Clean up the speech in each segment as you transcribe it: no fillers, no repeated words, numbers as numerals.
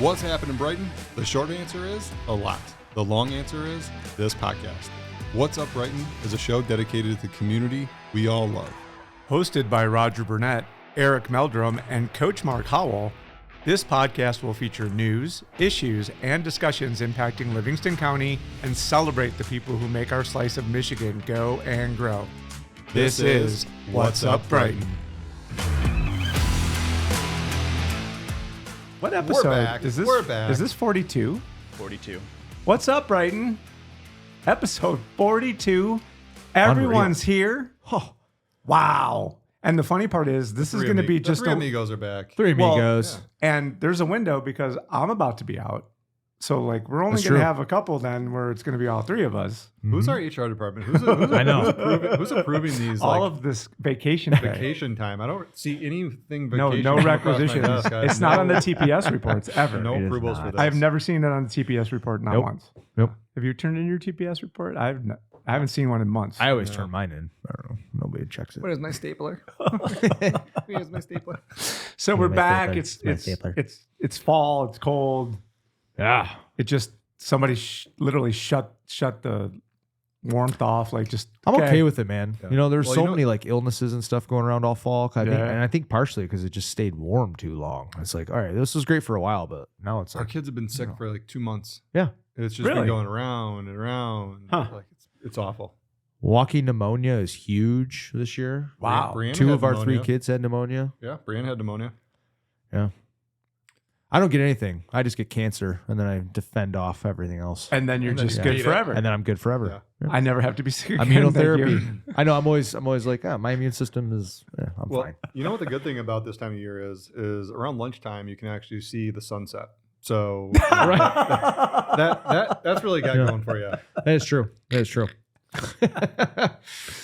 What's happening, Brighton? The short answer is a lot. The long answer is this podcast. What's Up, Brighton is a show dedicated to the community we all love. Hosted by Roger Burnett, Eric Meldrum, and Coach Mark Howell, this podcast will feature news, issues, and discussions impacting Livingston County and celebrate the people who make our slice of Michigan go and grow. This is What's Up, Brighton. What episode back. is this? We're back. Is this 42? 42. What's up, Brighton? Episode 42. Everyone's here. Oh, wow. And the funny part is, this is going to be just three amigos are back. Three amigos. And there's a window because I'm about to be out. So, like, we're only That's going to true. have a couple then where it's going to be all three of us. Who's our HR department? Who's I know. Who's approving these? All like, of this vacation day. vacation time. I don't see anything No vacation. come across my requisitions. desk. I have It's not on the TPS reports ever. No It is approvals not. for this. I've never seen it on the TPS report, not Nope. once. Nope. Have you turned in your TPS report? I haven't seen one in months. I always turn mine in. I don't know. Nobody checks it. What is my stapler? Here's my stapler. So we're my back. stapler. My stapler. It's fall. It's cold. Yeah. It just somebody literally shut the warmth off. Like just I'm okay with it, man. Yeah. You know, there's Well, so you know- many like illnesses and stuff going around all fall. I think, Yeah. and I think partially because it just stayed warm too long. It's like, all right, this was great for a while, but now it's Our like, kids have been sick for like 2 months. yeah, It's just Really? been going around and around. Huh. Like it's awful. walking pneumonia is huge this year. Wow. Brianna Two had of our pneumonia. 3 kids had pneumonia. Yeah, Brian had pneumonia. Yeah. I don't get anything. I just get cancer, and then I defend off everything else, and then you're And then just you good beat it. forever. and then I'm good forever. Yeah. I never have to be sick again. Thank Immunotherapy. you. I know. I'm always like, my immune system is. I'm Well, fine. you know what the good thing about this time of year is around lunchtime you can actually see the sunset. So that's really got Yeah. going for you. That is true. That is true.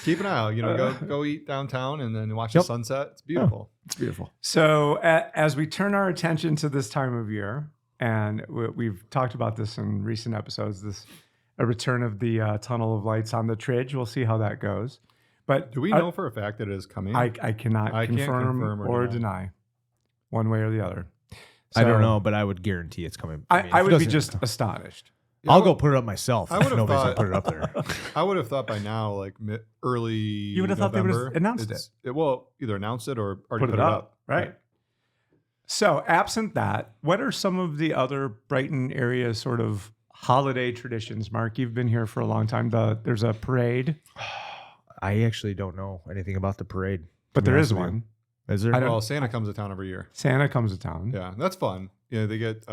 Keep an eye out. You know, go eat downtown and then watch the Yep. sunset. It's beautiful. It's beautiful. So as we turn our attention to this time of year, and we've talked about this in recent episodes, a return of the tunnel of lights on the Tridge. We'll see how that goes. But Do we know for a fact that it is coming? I cannot I can't confirm, confirm or or deny one way or the other. I don't So know, but I would guarantee it's coming. I if it would be doesn't- just astonished. Yeah, I'll go put it up myself. I if would've nobody's thought- gonna put it up there. I would have thought by now, like early. You would have thought they would have November, announced it. Well, either announce it or already Put it up, right? Yeah. So absent that, what are some of the other Brighton area sort of holiday traditions? Mark, you've been here for a long time. There's a parade, I actually don't know anything about the parade. but to be there honest is with you. one. Is there? I don't- Well, Santa comes to town every year. Santa comes to town. Yeah, that's fun. Yeah, they get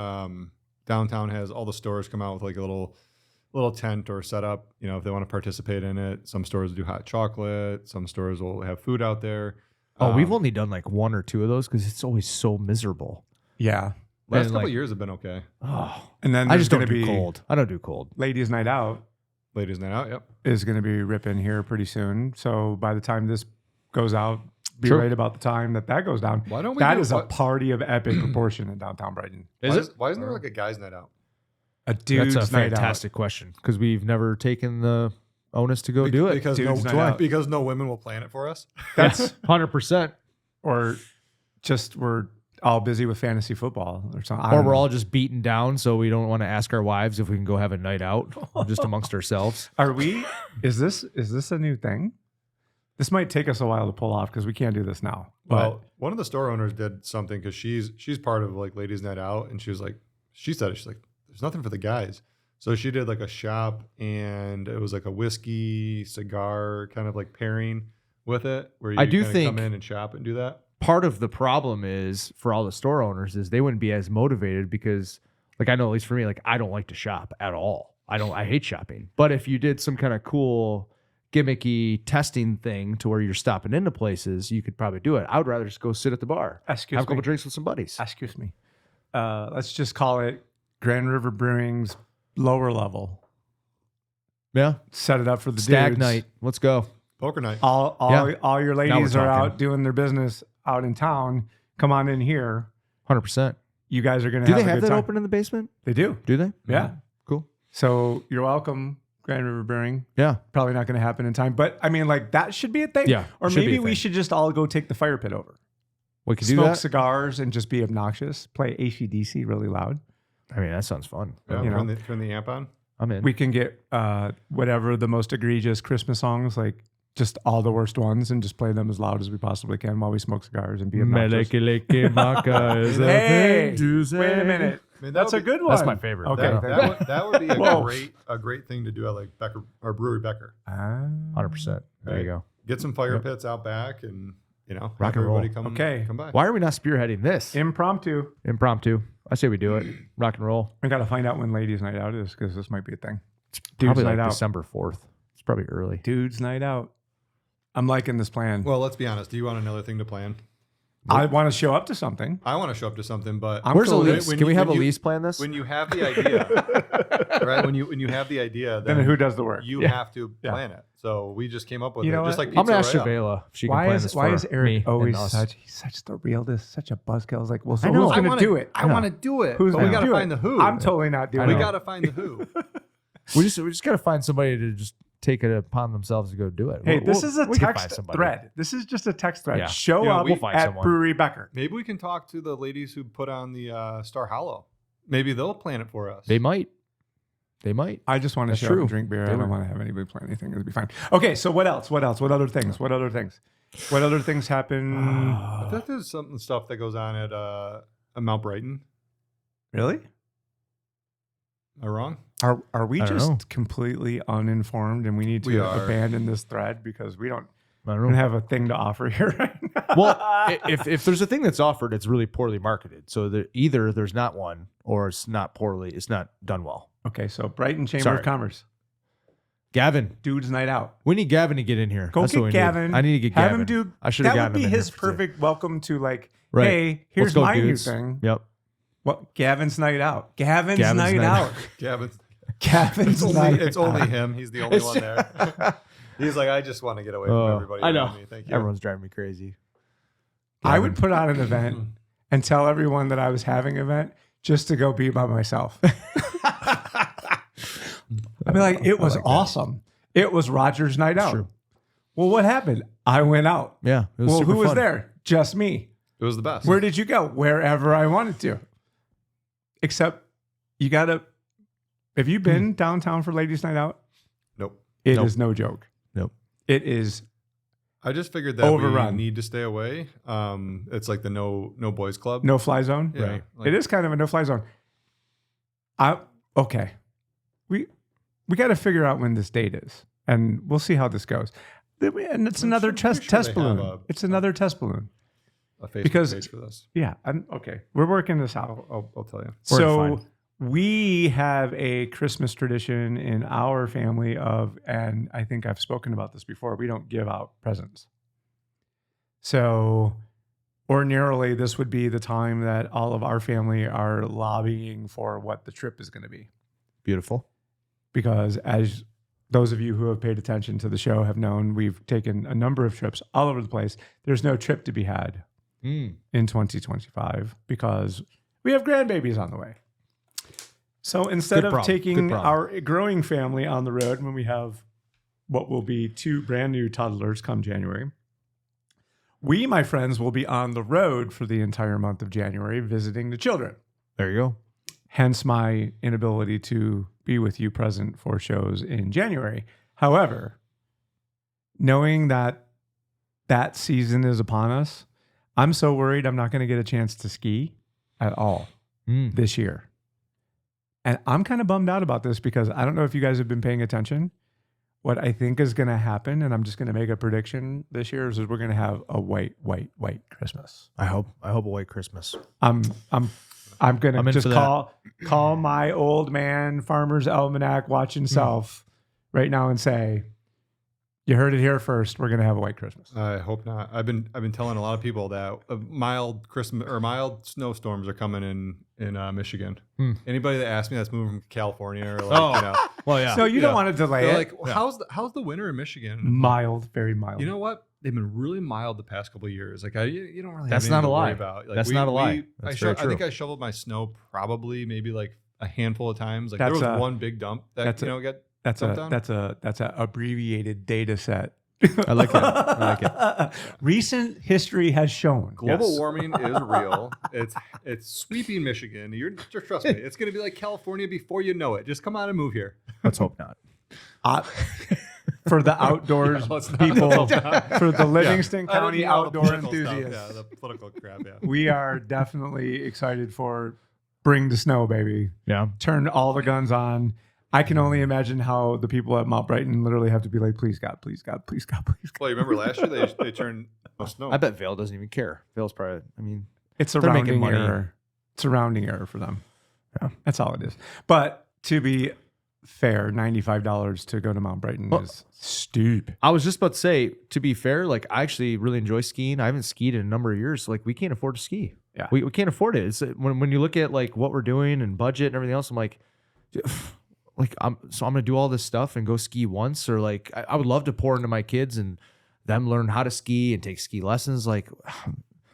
downtown has all the stores come out with like a little tent or setup. You know, if they want to participate in it. Some stores do hot chocolate. Some stores will have food out there. We've only done like 1 or 2 of those because it's always so miserable. Yeah. last and, couple like- of years have been okay. Oh, And then I there's just don't going to do be cold. I don't do cold. Ladies' Night Out Ladies' night out. Yep. is going to be ripping here pretty soon. So by the time this goes out, be True. right about the time that goes down. Why don't we? That do, is a what- party of epic proportion in downtown Brighton. Why isn't there like a guys' night out? A dude's That's a night fantastic question because we've never taken the onus to go do it. Because Dude's night no, out. because no women will plan it for us. out. That's 100%. or just we're all busy with fantasy football or something. I Or don't we're know. all just beaten down, so we don't want to ask our wives if we can go have a night out just amongst ourselves. Are we? Is this a new thing? This might take us a while to pull off because we can't do this now. But Well, one of the store owners did something because she's part of like ladies' night out, and she's like, she's like, there's nothing for the guys. So she did like a shop, and it was like a whiskey cigar kind of like pairing with it, where you I do kinda think- come in and shop and do that. Part of the problem is for all the store owners is they wouldn't be as motivated because, like, I know at least for me, like, I don't like to shop at all. I hate shopping. But if you did some kind of cool gimmicky testing thing to where you're stopping into places, you could probably do it. I would rather just go sit at the bar, excuse have a couple me. drinks with some buddies. Excuse me. Let's just call it Grand River Brewing's lower level. Yeah. Set it up for the Stag dudes. night. Let's go. Poker night. All your ladies we're are talking. out doing their business out in town. Come on in here. 100%. You guys are going to Do have they a have good that time. open in the basement? They do. Do they? Yeah. Cool. So you're welcome, Grand River Brewing. Yeah. Probably not going to happen in time, but I mean, like that should be a thing. Yeah, Or should be maybe a we thing. should just all go take the fire pit over. We could do Smoke that. cigars and just be obnoxious. Play AC/DC really loud. I mean, that sounds fun. Yeah, You know. turn the amp on. I'm in. We can get whatever the most egregious Christmas songs, like just all the worst ones, and just play them as loud as we possibly can while we smoke cigars and be obnoxious. Meleke-leke-maka is a Hey, thing to say. wait a minute. I mean, That's a good one. That's my favorite. Okay, Yeah. That would be Whoa. a great thing to do at like Becker or Brewery Becker. 100%. There you go. Get some fire Yep. pits out back, and Rock have and roll. everybody come Okay. come by. Why are we not spearheading this? Impromptu. Impromptu. I say we do it. Rock and roll. I got to find out when Ladies' Night Out is because this might be a thing. Dude's Probably Night like Out. December 4th. It's probably early. Dude's Night Out. I'm liking this plan. Well, let's be honest. Do you want another thing to plan? I want to show up to something. I want to show up to something, but I'm Where's cool with Elise? when Can you- we have when you- Elise plan this? when you have the idea, right? When you have the idea, Then then who does the work? you Yeah. have to Yeah. plan it. So we just came up with You it, know just what? like pizza. I'm gonna ask right up. Shavela if she can plan this Why for is me Eric always and us. such the realist, such a buzzkill? It's like, well, so I know. who's I going to wanna- do it? I want to do it, Who's but going we to got to do find it? the who. I'm totally not doing I we it. know. got to find the who. We just gotta find somebody to just take it upon themselves to go do it. Hey, this is a we can find text somebody. thread. This is just a text thread. Yeah. Show You know, up we'll find at someone. Brewery Becker. Maybe we can talk to the ladies who put on the Star Hollow. Maybe they'll plan it for us. They might. They might. I just want to That's show up true. and drink beer. They I don't were- want to have anybody plan anything. It'll be fine. Okay, so what else? What else? What other things? What other things? What other things happen? I thought there's some stuff that goes on at Mount Brighton. Really? Am I wrong? Are we I don't just know. completely uninformed and we need We to are. abandon this thread because we don't I don't know. have a thing to offer here right now? Well, if there's a thing that's offered, it's really poorly marketed. So either there's not one, or it's not done well. Okay, so Brighton Chamber Sorry. of Commerce, Gavin, Dude's Night Out. we need Gavin to get in here. Go That's what we get need. Gavin. I need to get Have Gavin. him do. I should have That gotten would be him in his here for- perfect welcome to like, Right. hey, here's Let's go, my dudes. new thing. Yep. What? Gavin's Night Out. Gavin's Gavin's Night Night Out. Gavin. Gavin's It's Night only, it's only him. He's the only one there. He's like, I just want to get away from Oh, everybody. I know. around me. Thank you. Everyone's driving me crazy. I would put on an event and tell everyone that I was having an event just to go be by myself. I'd be like, it was awesome. It was Roger's Night Out. True. Well, what happened? I went out. Yeah. It was Well, super who was fun. there? Just me. It was the best. Where did you go? Wherever I wanted to. Except you got to, have you been downtown for Ladies Night Out? Nope. It Nope. is no joke. Nope. It is. I just figured that Overrun. we need to stay away. It's like the no boys club. No fly zone. Yeah, Right. like- It is kind of a no fly zone. Okay. We got to figure out when this date is, and we'll see how this goes. And it's I'm another pretty sure test they have balloon. It's another test balloon. a Facebook because- page for this. Yeah. Okay. We're working this out. I'll tell you. We're So fine. we have a Christmas tradition in our family and I think I've spoken about this before, we don't give out presents. So ordinarily, this would be the time that all of our family are lobbying for what the trip is going to be. Beautiful. Because as those of you who have paid attention to the show have known, we've taken a number of trips all over the place. There's no trip to be had in 2025 because we have grandbabies on the way. So instead Good of problem. taking Good problem. our growing family on the road when we have what will be 2 brand new toddlers come January, we, my friends, will be on the road for the entire month of January visiting the children. There you go. Hence my inability to be with you present for shows in January. However, knowing that that season is upon us, I'm so worried I'm not going to get a chance to ski at all this year. And I'm kind of bummed out about this because I don't know if you guys have been paying attention. What I think is going to happen, and I'm just going to make a prediction this year, is we're going to have a white Christmas. I hope a white Christmas. I'm gonna I'm in just for that. call my old man Farmer's Almanac watching self right now and say, you heard it here first. We're gonna have a white Christmas. I hope not. I've been telling a lot of people that mild Christmas or mild snowstorms are coming in Michigan. Anybody that asks me that's moving from California or like Well, yeah. So you don't Yeah. want to delay they're it. like, how's the winter in Michigan? Mild, very mild. You know what? They've been really mild the past couple of years. Like you don't really. That's have not anything a to worry lie. About. Like, That's not a lie. That's very I think true. I shoveled my snow probably maybe like a handful of times. Like That's there was a- one big dump that that's you a- know get that's dumped a on. that's a abbreviated data set I like it. I like it. Recent history has shown. Global Yes. warming is real. It's sweeping Michigan. Just trust me. It's going to be like California before you know it. Just come on and move here. Let's hope not. For the outdoors let's not- people, let's not. for the Livingston I don't County mean all the outdoor political stuff. enthusiasts, Yeah, the political crap. Yeah. we are definitely excited for bring the snow, baby. Yeah. Turn all the guns on. I can only imagine how the people at Mount Brighton literally have to be like, please God, please God, please God, please God. Well, you remember last year they turned snow. I bet Vail doesn't even care. Vail's probably, I mean, It's a They're making rounding money. error. It's a rounding error for them. Yeah, that's all it is. But to be fair, $95 to go to Mount Brighton is steep. I was just about to say, to be fair, like I actually really enjoy skiing. I haven't skied in a number of years. Like we can't afford to ski. Yeah. We can't afford it. It's when you look at like what we're doing and budget and everything else, I'm like, I'm going to do all this stuff and go ski once, or like I would love to pour into my kids and them learn how to ski and take ski lessons. Like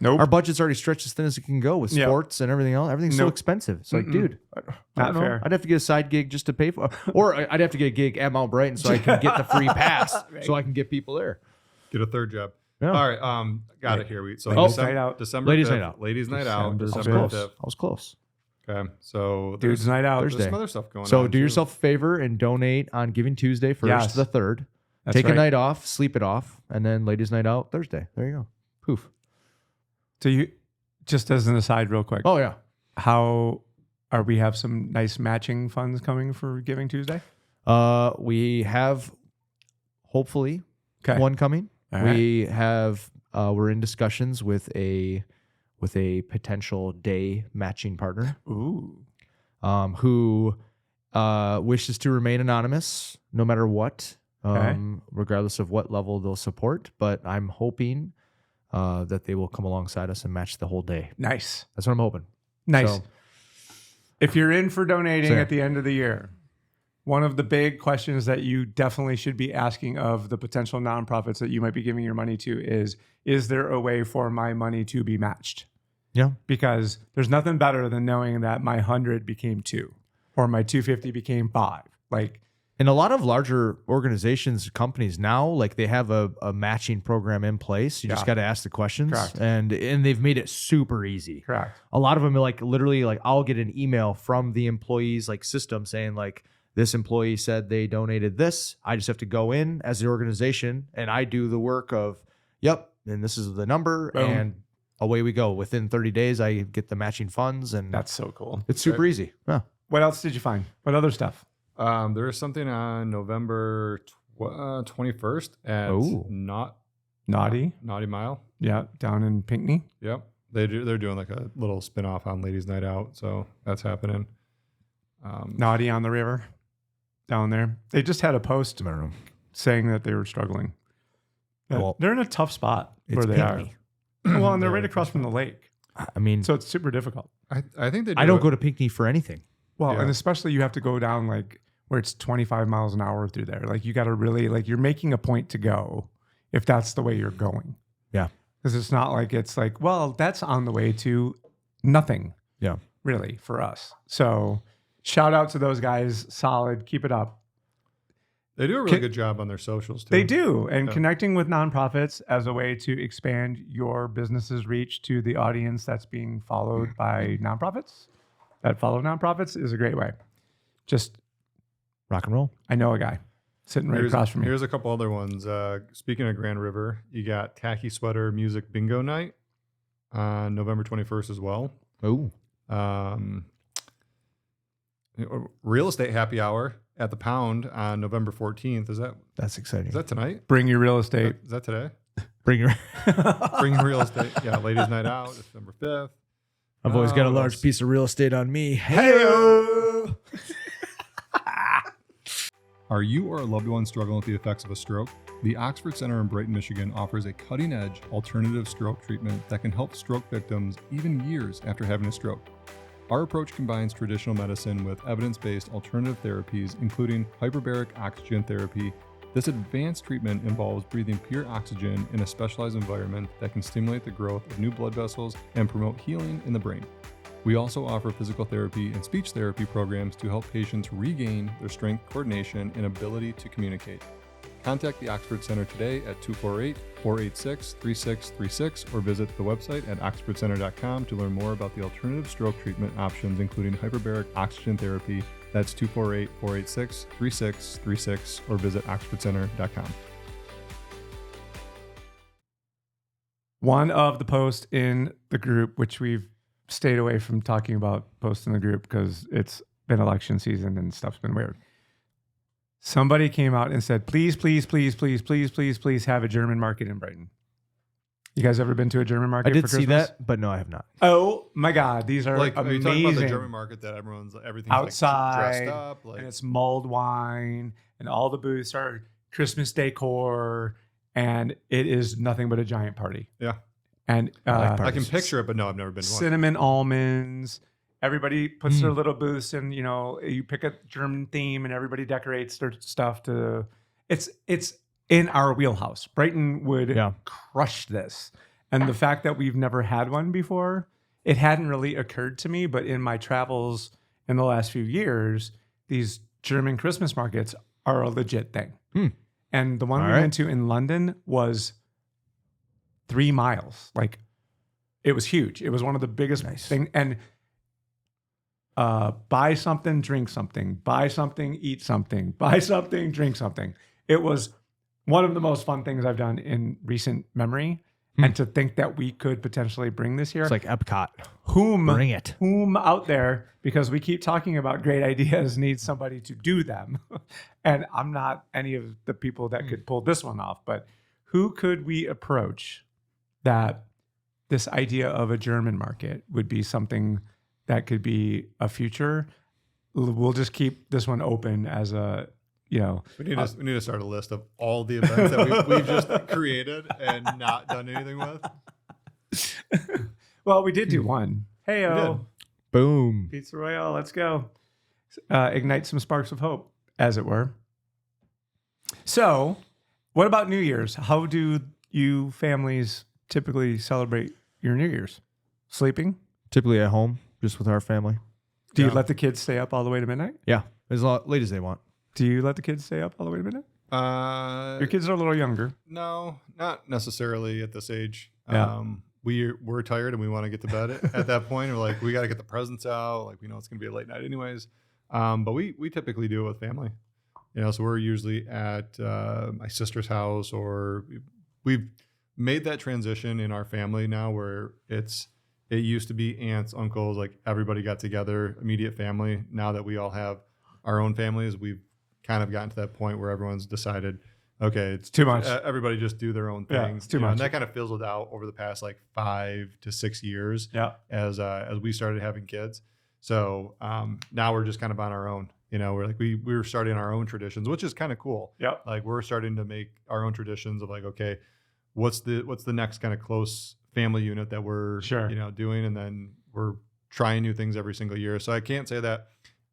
Nope. our budget's already stretched as thin as it can go with Yep. sports and everything else. Everything's so Nope. expensive. It's like, dude, I Not don't know. fair. I'd have to get a side gig just to pay for, or I'd have to get a gig at Mount Brighton so I can get the free pass, so I can get people there. Get a third job. Yeah. All right. Got it here. So Ladies' December, night out. December Ladies' 5th, night out. Ladies' night out. December I was December close. 5th. I was close. Okay. So Dude's night out. there's Thursday. some other stuff going on. So do too. yourself a favor and donate on Giving Tuesday 1st Yes. to the 3rd. That's Take right. a night off, sleep it off, and then ladies' night out Thursday. There you go. Poof. So you, just as an aside real quick, Oh yeah. how are we have some nice matching funds coming for Giving Tuesday? We have hopefully Okay. one coming. All right. We have we're in discussions with a potential day matching partner Ooh. who wishes to remain anonymous no matter what, Okay. regardless of what level they'll support. But I'm hoping that they will come alongside us and match the whole day. Nice. That's what I'm hoping. Nice. So- If you're in for donating So, yeah. at the end of the year, one of the big questions that you definitely should be asking of the potential nonprofits that you might be giving your money to is there a way for my money to be matched? Yeah. Because there's nothing better than knowing that my 100 became 2 or my 250 became 5. Like, And a lot of larger organizations, companies now, like they have a matching program in place. You just Yeah. got to ask the questions, Correct. and they've made it super easy. correct. A lot of them are like literally like I'll get an email from the employee's like system saying like this employee said they donated this. I just have to go in as the organization and I do the work of yep, and this is the number, Boom. and away we go. Within 30 days, I get the matching funds, and That's so cool. it's super easy. Yeah. What else did you find? What other stuff? There is something on November 21st at Ooh. Naughty. Naughty Mile. Yeah. Down in Pinckney. Yep. They're doing like a little spin-off on Ladies Night Out, so that's happening. Naughty on the river down there. They just had a post I don't know. saying that they were struggling. Well, They're in a tough spot where It's they Pinckney. are. Well, and they're right across from the lake. I mean, So it's super difficult. I think they. I don't go to Pinckney for anything. Well, Yeah. and especially you have to go down like where it's 25 miles an hour through there. Like you got to really like you're making a point to go if that's the way you're going. Yeah. Because it's not like it's like, well, that's on the way to nothing. Yeah. Really for us. So shout out to those guys. Solid. Keep it up. They do a really good job on their socials too. They do. And Yeah. connecting with nonprofits as a way to expand your business's reach to the audience that's being followed by nonprofits that follow nonprofits is a great way. Just, Rock and roll. I know a guy sitting right across from me. Here's a couple other ones. Speaking of Grand River, you got Tacky Sweater Music Bingo Night on November 21st as well. Oh, Real Estate Happy Hour at the Pound on November 14th. Is that's exciting. that tonight? Bring your real estate. Is that today? Bring your. Bring Real Estate. Yeah, Ladies Night Out, December 5th. I've always got a Oh, large that's- piece of real estate on me. Hey-o! Are you or a loved one struggling with the effects of a stroke? The Oxford Center in Brighton, Michigan offers a cutting-edge alternative stroke treatment that can help stroke victims even years after having a stroke. Our approach combines traditional medicine with evidence-based alternative therapies, including hyperbaric oxygen therapy. This advanced treatment involves breathing pure oxygen in a specialized environment that can stimulate the growth of new blood vessels and promote healing in the brain. We also offer physical therapy and speech therapy programs to help patients regain their strength, coordination, and ability to communicate. Contact the Oxford Center today at 248-486-3636 or visit the website at oxfordcenter.com to learn more about the alternative stroke treatment options, including hyperbaric oxygen therapy. That's 248-486-3636 or visit oxfordcenter.com. One of the posts in the group, which we've stayed away from talking about posts in the group because it's been election season and stuff's been weird. Somebody came out and said, please, please, please, please, please, please, please have a German market in Brighton. You guys ever been to a German market? I did for see Christmas? that, but no, I have not. Oh my God, these are Like, amazing. are you talking about the German market that everything's outside, like dressed up, like and it's mulled wine, and all the booths are Christmas decor, and it is nothing but a giant party. Yeah. And I like I can picture it, but no, I've never been to one. cinnamon almonds. Everybody puts their little booths, and you pick a German theme, and everybody decorates their stuff to. It's in our wheelhouse. Brighton would crush this, and the fact that we've never had one before, it hadn't really occurred to me. But in my travels in the last few years, these German Christmas markets are a legit thing. And the one we went to in London was 3 miles. Like, it was huge. It was one of the biggest things. And buy something, drink something, buy something, eat something, buy something, drink something. It was one of the most fun things I've done in recent memory. And to think that we could potentially bring this here. It's like Epcot. Bring it. Whom out there, because we keep talking about great ideas, needs somebody to do them. And I'm not any of the people that could pull this one off, but who could we approach that this idea of a German market would be something that could be a future? We'll just keep this one open as a, we need to start a list of all the events that we've just created and not done anything with. Well, we did do one. Hey-o. Boom. Pizza Royale, let's go. Ignite some sparks of hope, as it were. So, what about New Year's? How do you families typically celebrate your New Year's? Sleeping? Typically at home, just with our family. Do you let the kids stay up all the way to midnight? Yeah, as late as they want. Do you let the kids stay up all the way to midnight? Your kids are a little younger. No, not necessarily at this age. Yeah. We're tired and we want to get to bed at that point. We're like, we got to get the presents out. Like, we know it's going to be a late night anyways. But we typically do it with family. So we're usually at my sister's house, or we've made that transition in our family now where it used to be aunts, uncles, like everybody got together, immediate family. Now that we all have our own families, we've kind of gotten to that point where everyone's decided, okay, it's too much. Everybody just do their own thing. Yeah, it's too much. And that kind of fizzled out over the past like 5 to 6 years. Yeah. As we started having kids. So now we're just kind of on our own. We're like we're starting our own traditions, which is kind of cool. Yeah. Like, we're starting to make our own traditions of like, okay, what's the next kind of close family unit that we're doing, and then we're trying new things every single year. So I can't say that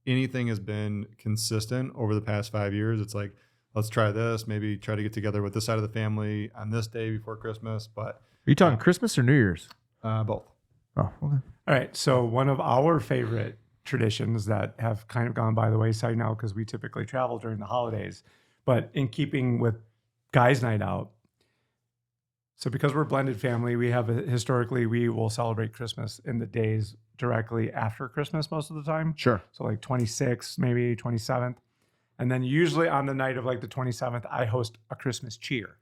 anything has been consistent over the past 5 years. It's like, let's try this, maybe try to get together with this side of the family on this day before Christmas. But Are you talking Christmas or New Year's? Both. Oh, okay. All right. So one of our favorite traditions that have kind of gone by the wayside now, because we typically travel during the holidays, but in keeping with guys' night out. So because we're a blended family, historically, we will celebrate Christmas in the days directly after Christmas most of the time. Sure. So like 26th, maybe 27th. And then usually on the night of like the 27th, I host a Christmas cheer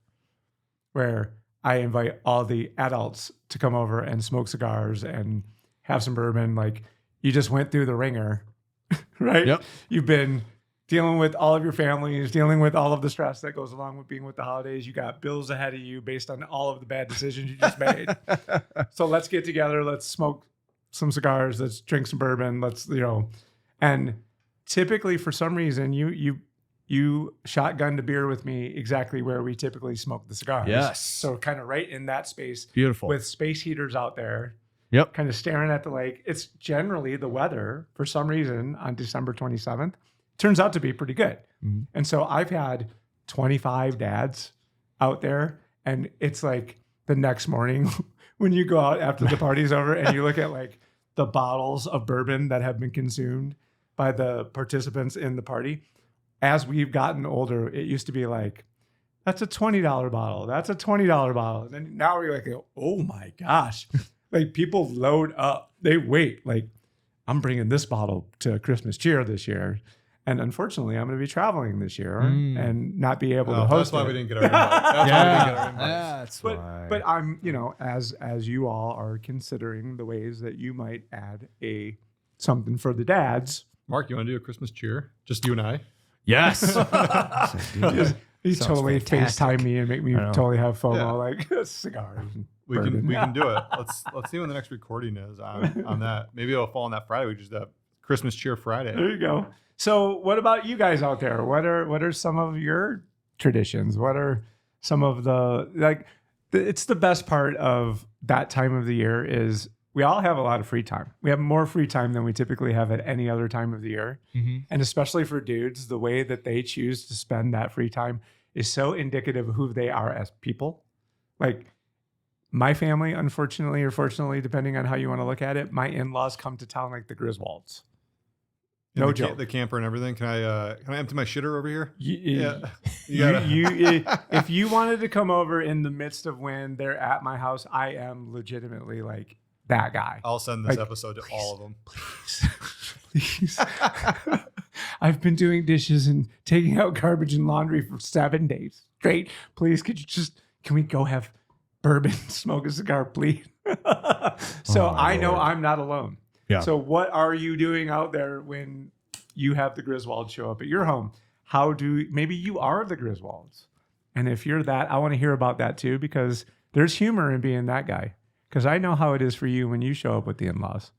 where I invite all the adults to come over and smoke cigars and have some bourbon. Like, you just went through the ringer, right? Yep. You've been dealing with all of your families, dealing with all of the stress that goes along with being with the holidays. You got bills ahead of you based on all of the bad decisions you just made. So let's get together. Let's smoke some cigars. Let's drink some bourbon. And typically for some reason, you shotgunned a beer with me exactly where we typically smoke the cigars. Yes. So kind of right in that space. Beautiful. With space heaters out there. Yep. Kind of staring at the lake. It's generally the weather for some reason on December 27th turns out to be pretty good. Mm-hmm. And so I've had 25 dads out there, and it's like the next morning when you go out after the party's over and you look at like the bottles of bourbon that have been consumed by the participants in the party. As we've gotten older, it used to be like That's a $20 bottle. That's a $20 bottle. And then now we're like, oh my gosh. Like people load up. They wait. Like, I'm bringing this bottle to Christmas cheer this year. And unfortunately, I'm going to be traveling this year and not be able to host That's why it. we didn't get our invite. That's why we didn't get our invite. That's why. But I'm, as you all are considering the ways that you might add something for the dads. Mark, you want to do a Christmas cheer? Just you and I? Yes. He Sounds totally fantastic. FaceTime me and make me totally have FOMO, like cigars. And We bourbon. can do it. Let's see when the next recording is on that. Maybe it'll fall on that Friday. We just have Christmas cheer Friday. There you go. So, what about you guys out there? What are some of your traditions? What are some of it's the best part of that time of the year is we all have a lot of free time. We have more free time than we typically have at any other time of the year. Mm-hmm. And especially for dudes, the way that they choose to spend that free time is so indicative of who they are as people. Like my family, unfortunately or fortunately, depending on how you want to look at it, my in-laws come to town like the Griswolds. No joke. The camper and everything. Can I empty my shitter over here? Yeah. You If you wanted to come over in the midst of when they're at my house, I am legitimately like that guy. I'll send this Like, episode to all of them. Please. I've been doing dishes and taking out garbage and laundry for 7 days straight. Please, can we go have bourbon, smoke a cigar, please? So I know I'm not alone. Yeah. So what are you doing out there when you have the Griswolds show up at your home? Maybe you are the Griswolds. And if you're that, I want to hear about that too, because there's humor in being that guy. Because I know how it is for you when you show up with the in-laws.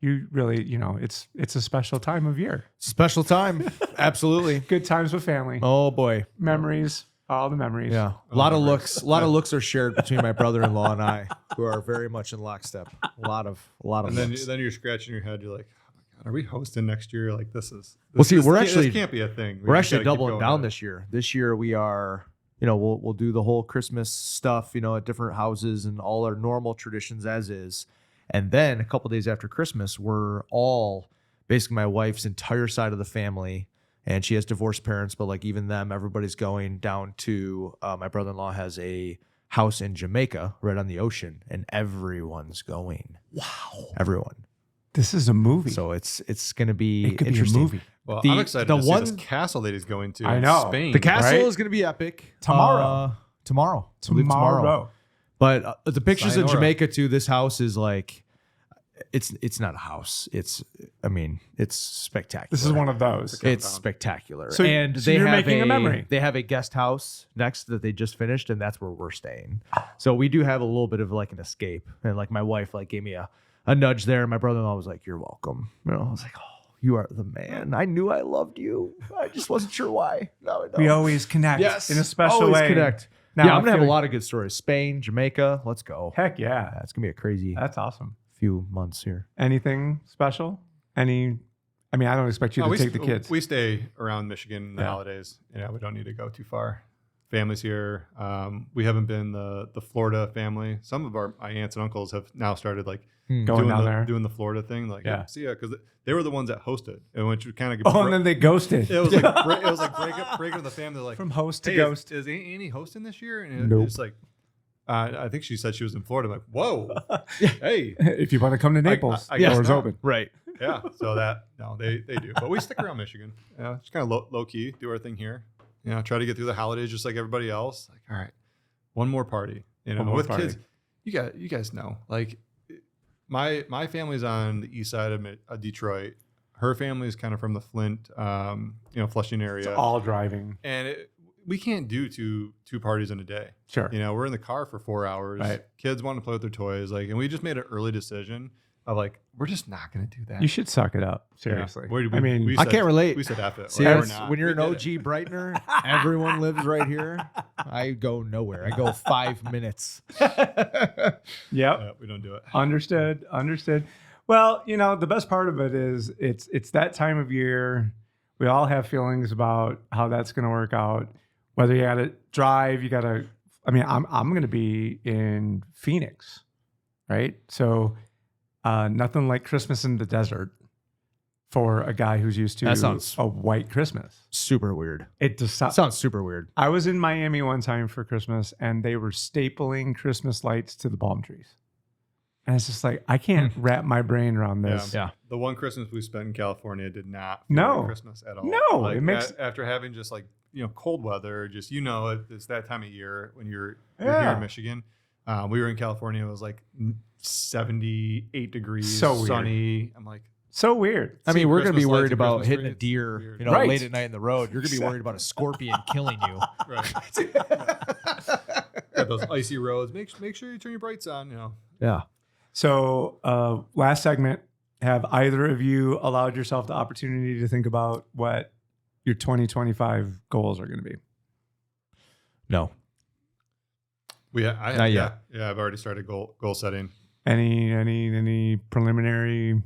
You really, it's a special time of year. Special time. Absolutely. Good times with family. Oh boy. Memories. All the memories. Yeah. A lot of looks. A lot of looks are shared between my brother-in-law and I, who are very much in lockstep. A lot of And then looks. you're scratching your head. You're like, oh my God, are we hosting next year? Like this is. Well, see, this can't be a thing. We're just actually gotta keep doubling going down with it. this year. This year we are, we'll do the whole Christmas stuff, at different houses and all our normal traditions as is. And then a couple days after Christmas, we're all basically my wife's entire side of the family. And she has divorced parents, but like even them, everybody's going down to my brother-in-law has a house in Jamaica right on the ocean, and everyone's going. Wow. Everyone. This is a movie. So it's going to be It could be a interesting. movie. Well, The- I'm excited the to see one- this castle that he's going to. I in know. Spain. The castle Right? is going to be epic. Tomorrow. Tomorrow. I believe Tomorrow. But the pictures in Sayonara. Jamaica too, this house is like, it's not a house. It's spectacular. This is one of those. It's spectacular. So- and so they you're have making a memory. They have a guest house next that they just finished, and that's where we're staying. So we do have a little bit of like an escape. And like my wife like gave me a nudge there. And my brother-in-law was like, "You're welcome." I was like, "Oh, you are the man. I knew I loved you. I just wasn't sure why." No, no. We always connect in a special always way. connect. Now, Yeah, I'm I'm gonna have a feeling- lot of good stories. Spain, Jamaica, let's go. Heck yeah. Yeah, it's gonna be a crazy That's awesome. few months here. Anything special? I don't expect you to take the kids. We stay around Michigan in the Yeah. holidays. We don't need to go too far. Families here. We haven't been the Florida family. Some of my aunts and uncles have now started like Going doing down there. doing the Florida thing. Like, Yeah. see ya, because they were the ones that hosted, and which kind of Oh, and then they ghosted. it was like break up the family. They're like From host to hey, ghost. Is Annie hosting this year? And Nope. it's like, I think she said she was in Florida. I'm like, whoa, hey, If you want to come to Naples, I the guess door's not. open. Right. yeah. So they do, but we stick around Michigan. Just kind of low key, do our thing here. Try to get through the holidays just like everybody else. Like, all right, one more party. One more with party. kids. You guys know, like my family's on the east side of Detroit. Her family is kind of from the Flint, Flushing area. All driving. And we can't do two parties in a day. Sure. We're in the car for 4 hours. Right. Kids want to play with their toys, and we just made an early decision of like, we're just not going to do that. You should suck it up. Seriously. We I said- can't relate. We said F it. See, Like, that's- we're not. when you're We an did it. OG Brightener, everyone lives right here. I go nowhere. I go 5 minutes. Yep. Yeah, we don't do it. Understood. Well, the best part of it is it's that time of year. We all have feelings about how that's going to work out. Whether you got to drive, I'm going to be in Phoenix, right? So nothing like Christmas in the desert for a guy who's used to That sounds- a white Christmas. Super weird. It just Sounds super weird. I was in Miami one time for Christmas, and they were stapling Christmas lights to the palm trees. And it's just like, I can't wrap my brain around this. Yeah. The one Christmas we spent in California did not feel No. like Christmas at all. No, Like, it makes- after having just like, cold weather, just, it's that time of year when you're here Yeah. in Michigan. We were in California. It was like 78 degrees, So weird. sunny. I'm like, So weird. I mean, we're going to be Christmas lights worried and about Christmas hitting a trees. deer, Weird. Right. late at night in the road. You're going to be worried about a scorpion killing you. right. Got those icy roads. Make sure you turn your brights on, Yeah. So, last segment, have either of you allowed yourself the opportunity to think about what your 2025 goals are going to be? No. I Not yet. Yeah, I've already started goal setting. Any preliminary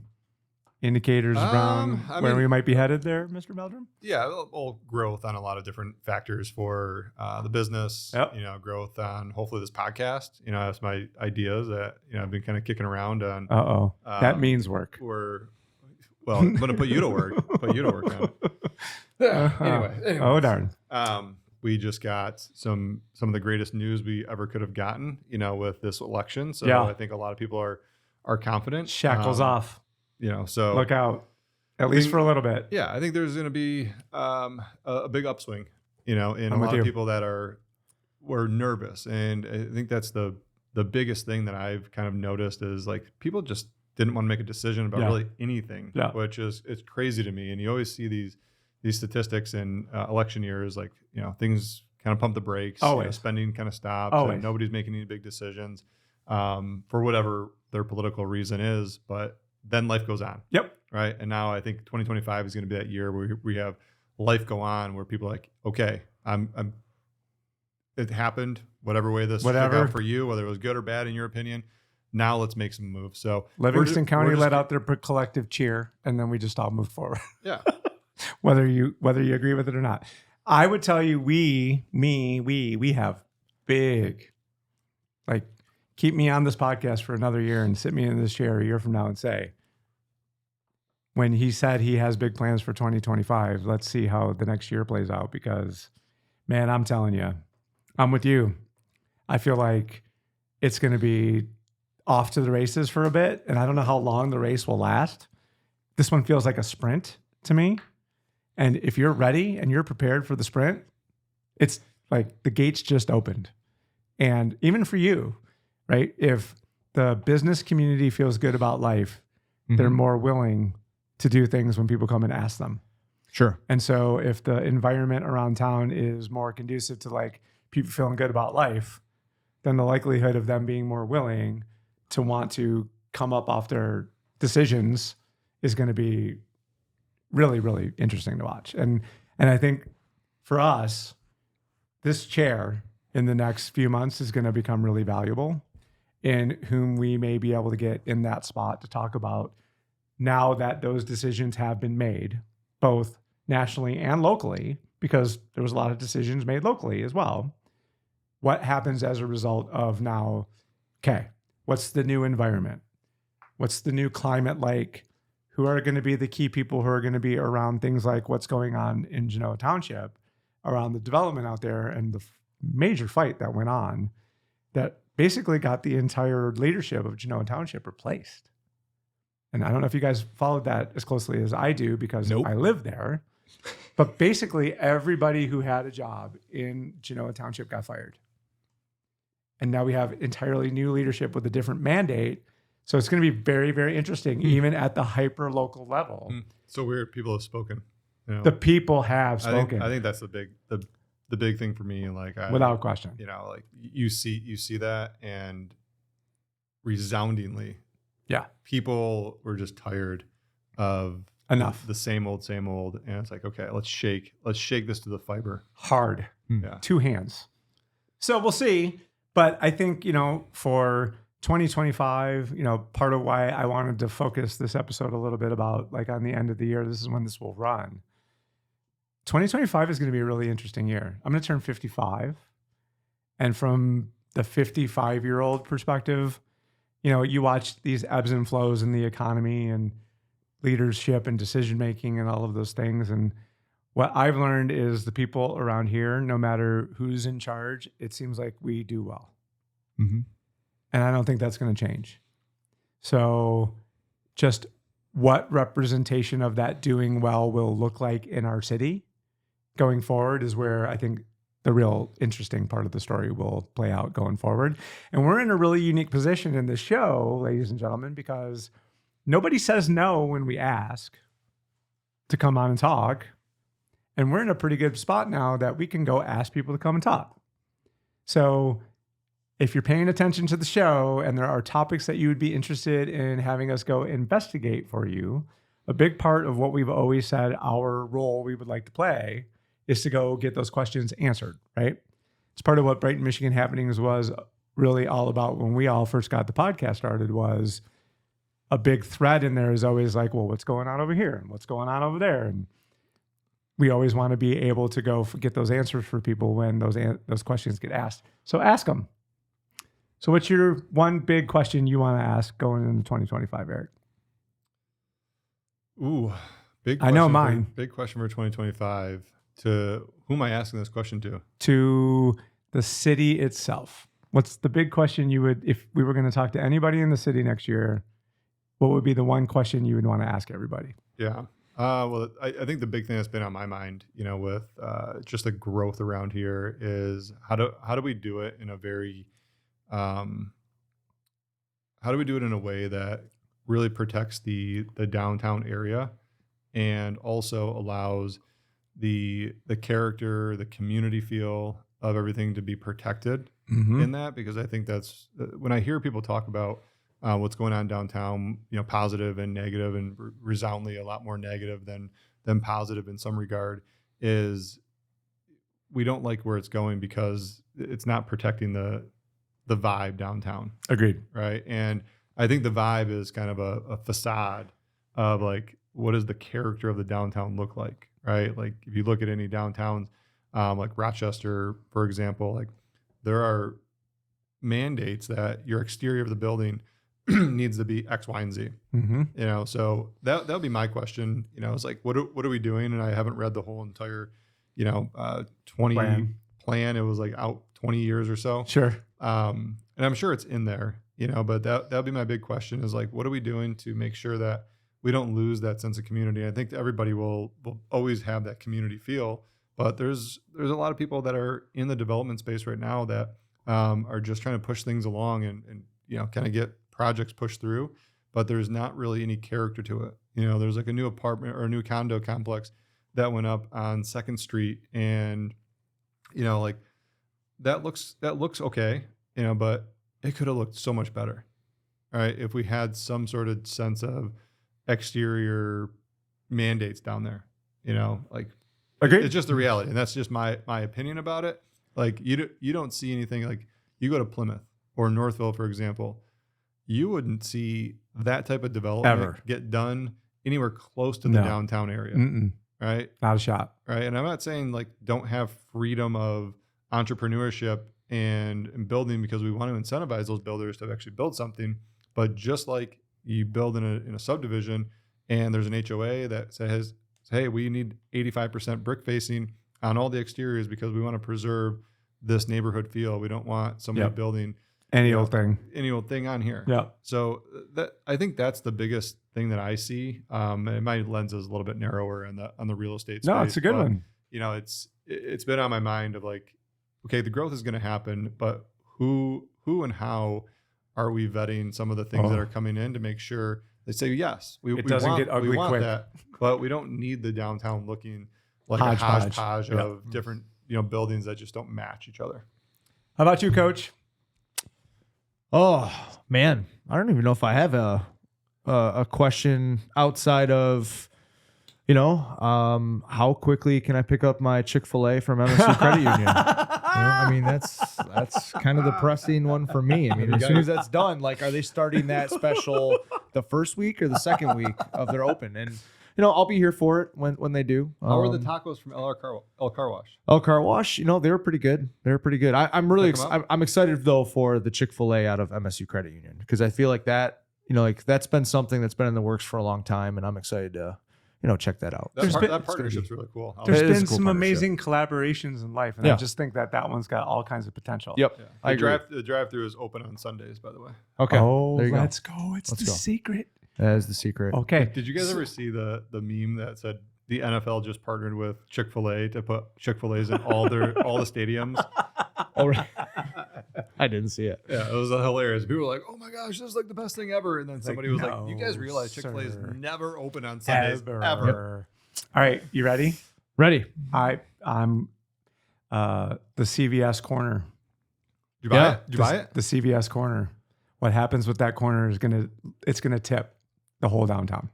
indicators around where we might be headed there, Mr. Meldrum? Yeah, all growth on a lot of different factors for the business. Yep. Growth on hopefully this podcast. That's my ideas that I've been kind of kicking around on. That means work. I'm going to put you to work. On it. Anyway. Oh darn. We just got some of the greatest news we ever could have gotten. With this election. So Yeah. I think a lot of people are confident. Shackles off. So Look out. At least for a little bit. Yeah, I think there's going to be a big upswing, in I'm a with lot you. of people that were nervous. And I think that's the biggest thing that I've kind of noticed is like people just didn't want to make a decision about really anything, which it's crazy to me. And you always see these statistics in election years, like, things kind of pump the brakes, Always. spending kind of stops, Always. and nobody's making any big decisions for whatever their political reason is. But then life goes on. Yep. Right. And now I think 2025 is going to be that year where we have life go on, where people are like, okay, it happened, whatever way this shook out for you, whether it was good or bad in your opinion. Now let's make some moves. So Livingston County let out their collective cheer, and then we just all moved forward. Yeah. whether you agree with it or not. I would tell you, we have big, like, keep me on this podcast for another year and sit me in this chair a year from now and say, when he said he has big plans for 2025, let's see how the next year plays out, because, man, I'm telling you, I'm with you. I feel like it's going to be off to the races for a bit, and I don't know how long the race will last. This one feels like a sprint to me. And if you're ready and you're prepared for the sprint, it's like the gates just opened. And even for you, right? If the business community feels good about life, they're more willing to do things when people come and ask them. Sure. And so if the environment around town is more conducive to like people feeling good about life, then the likelihood of them being more willing to want to come up off their decisions is going to be really, really interesting to watch. And I think for us, this chair in the next few months is going to become really valuable, in whom we may be able to get in that spot to talk about, now that those decisions have been made, both nationally and locally, because there was a lot of decisions made locally as well. What happens as a result of now, okay, what's the new environment? What's the new climate like? Who are going to be the key people who are going to be around things like what's going on in Genoa Township, around the development out there, and the major fight that went on that basically got the entire leadership of Genoa Township replaced. And I don't know if you guys followed that as closely as I do, because I live there. But basically everybody who had a job in Genoa Township got fired. And now we have entirely new leadership with a different mandate. So it's going to be very, very interesting, even at the hyper local level. So weird. People have spoken. The people have spoken. I think that's the big thing for me. Like, without question. Like you see that, and resoundingly, people were just tired of enough. The same old, and it's like, okay, let's shake this to the fiber. Hard. Yeah. 2 hands. So we'll see. But I think, for 2025, part of why I wanted to focus this episode a little bit about, like, on the end of the year, this is when this will run. 2025 is going to be a really interesting year. I'm going to turn 55. And from the 55-year-old perspective, you watch these ebbs and flows in the economy, and leadership and decision making and all of those things. And what I've learned is the people around here, no matter who's in charge, it seems like we do well. Mm-hmm. And I don't think that's going to change. So just what representation of that doing well will look like in our city going forward is where I think the real interesting part of the story will play out going forward. And we're in a really unique position in this show, ladies and gentlemen, because nobody says no when we ask to come on and talk. And we're in a pretty good spot now that we can go ask people to come and talk. So if you're paying attention to the show and there are topics that you would be interested in having us go investigate for you, a big part of what we've always said our role we would like to play is to go get those questions answered, right? It's part of what Brighton, Michigan Happenings was really all about when we all first got the podcast started. Was a big thread in there is always like, well, what's going on over here and what's going on over there? And we always want to be able to go get those answers for people when those questions get asked. So ask them. So what's your one big question you want to ask going into 2025, Eric? Ooh, big I question. know mine. Big question for 2025. To who am I asking this question to? To the city itself. What's the big question you would, if we were going to talk to anybody in the city next year, what would be the one question you would want to ask everybody? Yeah. Well, I think the big thing that's been on my mind, with just the growth around here is how do we do it in a very, how do we do it in a way that really protects the downtown area and also allows the character, the community feel of everything to be protected in that? Because I think that's when I hear people talk about what's going on downtown, positive and negative, and resoundingly a lot more negative than positive in some regard, is we don't like where it's going because it's not protecting the vibe downtown. Agreed. Right. And I think the vibe is kind of a facade of like, what does the character of the downtown look like? Right. Like if you look at any downtowns, like Rochester, for example, like there are mandates that your exterior of the building needs to be X, Y, and Z. So that would be my question. It's like, what are we doing? And I haven't read the whole entire, 20 plan. It was like out 20 years or so. Sure. And I'm sure it's in there, but that would be my big question is like, what are we doing to make sure that we don't lose that sense of community? I think that everybody will always have that community feel, but there's a lot of people that are in the development space right now that are just trying to push things along and kind of get projects pushed through, but there's not really any character to it. There's like a new apartment or a new condo complex that went up on 2nd Street, and like that looks okay, but it could have looked so much better, right? If we had some sort of sense of exterior mandates down there, like Agreed. it's just the reality, and that's just my opinion about it. Like you don't see anything. Like you go to Plymouth or Northville, for example, you wouldn't see that type of development Ever get done anywhere close to the downtown area. Right? Not a shot. Right. And I'm not saying like don't have freedom of entrepreneurship and building, because we want to incentivize those builders to actually build something. But just like you build in a subdivision and there's an HOA that says, hey, we need 85% brick facing on all the exteriors because we want to preserve this neighborhood feel. We don't want somebody building any old thing on here. Yeah. So that, I think that's the biggest thing that I see. And my lens is a little bit narrower on the real estate space. No, it's a good one. It's been on my mind of like, okay, the growth is going to happen, but who and how are we vetting some of the things that are coming in to make sure they say, yes, we doesn't get ugly quick. That, but we don't need the downtown looking like a Hodgepodge. hodgepodge of different, buildings that just don't match each other. How about you, Coach? Oh man, I don't even know if I have a question outside of, how quickly can I pick up my Chick-fil-A from MSU Credit Union? I mean, that's kind of the pressing one for me. I mean, as soon as that's done, like, are they starting that special the first week or the second week of their open? And I'll be here for it when they do. How are the tacos from El Car Wash? El Car Wash, they were pretty good. I'm really I'm excited though for the Chick-fil-A out of MSU Credit Union, because I feel like that like that's been something that's been in the works for a long time, and I'm excited to, check that out. That partnership's really cool. There's It is been a cool some partnership. amazing collaborations in life, and I Yeah. just think that one's got all kinds of potential. Yep. Yeah. I agree. The drive-through is open on Sundays, by the way. Okay. Oh, there you let's go. It's Let's the go. secret. That is the secret. Okay. Did you guys ever see the meme that said the NFL just partnered with Chick-fil-A to put Chick-fil-A's in all the stadiums? All right. I didn't see it. Yeah, it was hilarious. People were like, "Oh my gosh, this is like the best thing ever!" And then somebody was like, "No, "You guys realize Chick-fil-A is sir. never open on Sundays Ever. ever." All right, you ready? Ready? I'm the CVS corner. Did you buy it? Did you buy it? The CVS corner. What happens with that corner is gonna tip the whole downtown.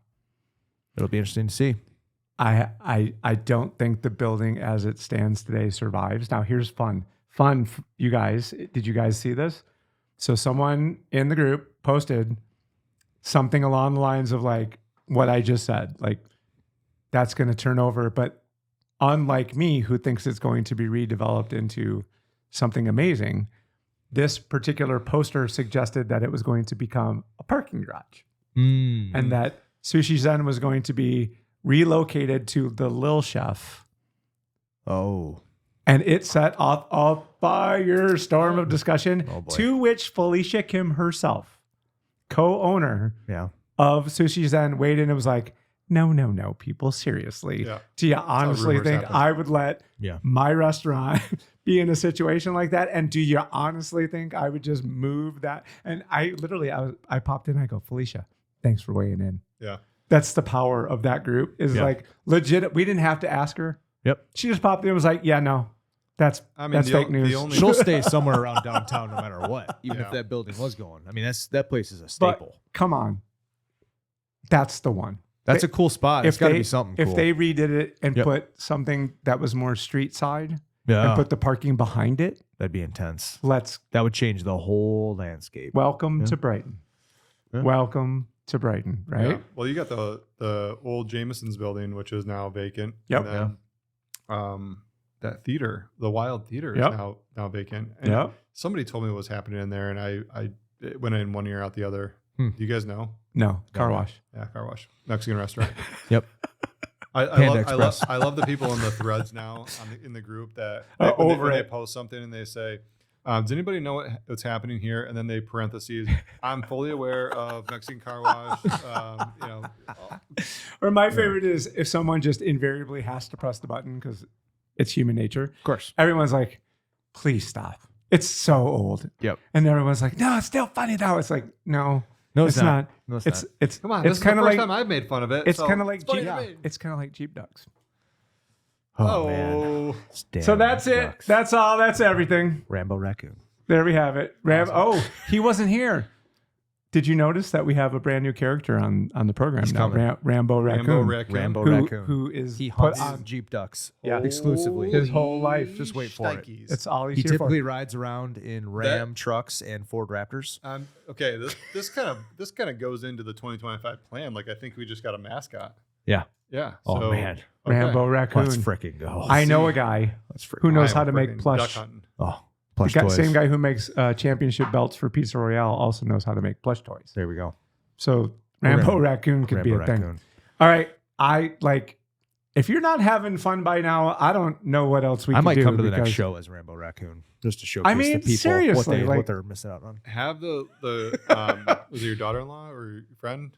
It'll be interesting to see. I don't think the building as it stands today survives. Now here's fun, you guys. Did you guys see this? So someone in the group posted something along the lines of like what I just said, like that's going to turn over. But unlike me, who thinks it's going to be redeveloped into something amazing, this particular poster suggested that it was going to become a parking garage and that Sushi Zen was going to be relocated to the Lil Chef. Oh. And it set off a firestorm of discussion, Oh, boy. to which Felicia Kim herself, co-owner Yeah. of Sushi Zen, weighed in and was like, no, people, seriously. Yeah. Do you honestly rumors think happen. I would let Yeah. my restaurant be in a situation like that? And do you honestly think I would just move that? And I popped in, I go, Felicia, thanks for weighing in. Yeah. That's the power of that group, is Yeah. like legit. We didn't have to ask her. Yep. She just popped in and was like, yeah, no, that's fake news. She'll stay somewhere around downtown no matter what, even Yeah. if that building was going. I mean, that place is a But staple. come on. That's the one. That's a cool spot. It's got to be something cool. If they redid it and Yep. put something that was more street side yeah, and put the parking behind it, that'd be intense. that would change the whole landscape. welcome Yeah. to Brighton. Yeah. Welcome to Brighton, right? Yeah. Well, you got the old Jameson's building, which is now vacant. Yep. And then, that theater, the Wild Theater, Yep. is now vacant. And Yep. somebody told me what was happening in there, and I it went in one ear out the other. Hmm. Do you guys know? No, car No. wash. Yeah, car wash, Mexican restaurant. Yep. Panda Express. I love the people in the threads now in the group that Over when they it. post something and they say, does anybody know what's happening here? And then they parentheses, I'm fully aware of Mexican car wash. Or my favorite is if someone just invariably has to press the button because it's human nature. Of course. Everyone's like, please stop. It's so old. Yep. And everyone's like, no, it's still funny though. It's like, no, No, it's not. No, it's It's not. it's Come on, it's this is the kind of first like time I've made fun of it. it's so kind of like funny Jeep. to me. It's kind of like Jeep ducks. Oh, man. Oh, So that's it. Ducks. That's all. That's everything. Rambo Raccoon. There we have it. Oh, he wasn't here. Did you notice that we have a brand new character on the program He's now? coming. Rambo Raccoon. Rambo who, Raccoon. who is He put hunts on Jeep ducks Yeah. exclusively. his whole life. Just wait for it. Shnikes. It's all he's He here for. typically rides around in Ram trucks and Ford Raptors. Okay, this kind of goes into the 2025 plan. Like I think we just got a mascot. Yeah. Yeah. Oh, so- man. okay. Rambo Raccoon. Let's freaking go. I know a guy Let's freaking who knows I how am to make freaking plush. duck hunting. Oh, The plush guy, toys. same guy who makes championship belts for Pizza Royale also knows how to make plush toys. There we go. So Rambo Ram- Raccoon could be Rambo a thing. Raccoon. All right. I like, if you're not having fun by now, I don't know what else we I can might do. come to the next because- show as Rambo Raccoon just to showcase mean, the people seriously, what like- they're missing out on. Have the was it your daughter-in-law or your friend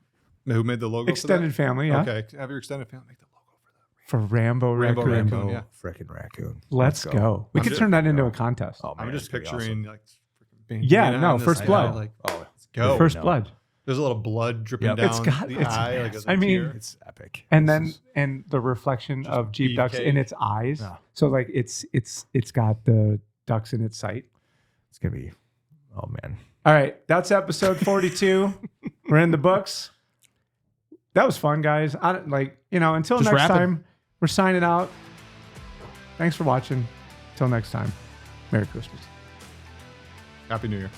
who made the logo? Extended family, for yeah. that? Okay, have your extended family make the logo for that. For Rambo Rambo Raccoon. Raccoon. Yeah. Freaking Raccoon. Let's go. We I'm could just- turn that into a contest. Oh, man, I'm just it's gonna be picturing like freaking being Yeah, being no, on this First guy, Blood. Like, awesome. Oh, let's go. First no. blood. There's a little blood dripping Yep. down It's got- the it's- eye. Like as a I mean, tear. it's epic. And This then is- the reflection of Jeep ducks beefcake. in its eyes. Yeah. So like it's got the ducks in its sight. it's gonna be. Oh man. All right, that's episode 42. We're in the books. That was fun, guys. Until Just next rapid. time, we're signing out. Thanks for watching. Until next time, Merry Christmas. Happy New Year.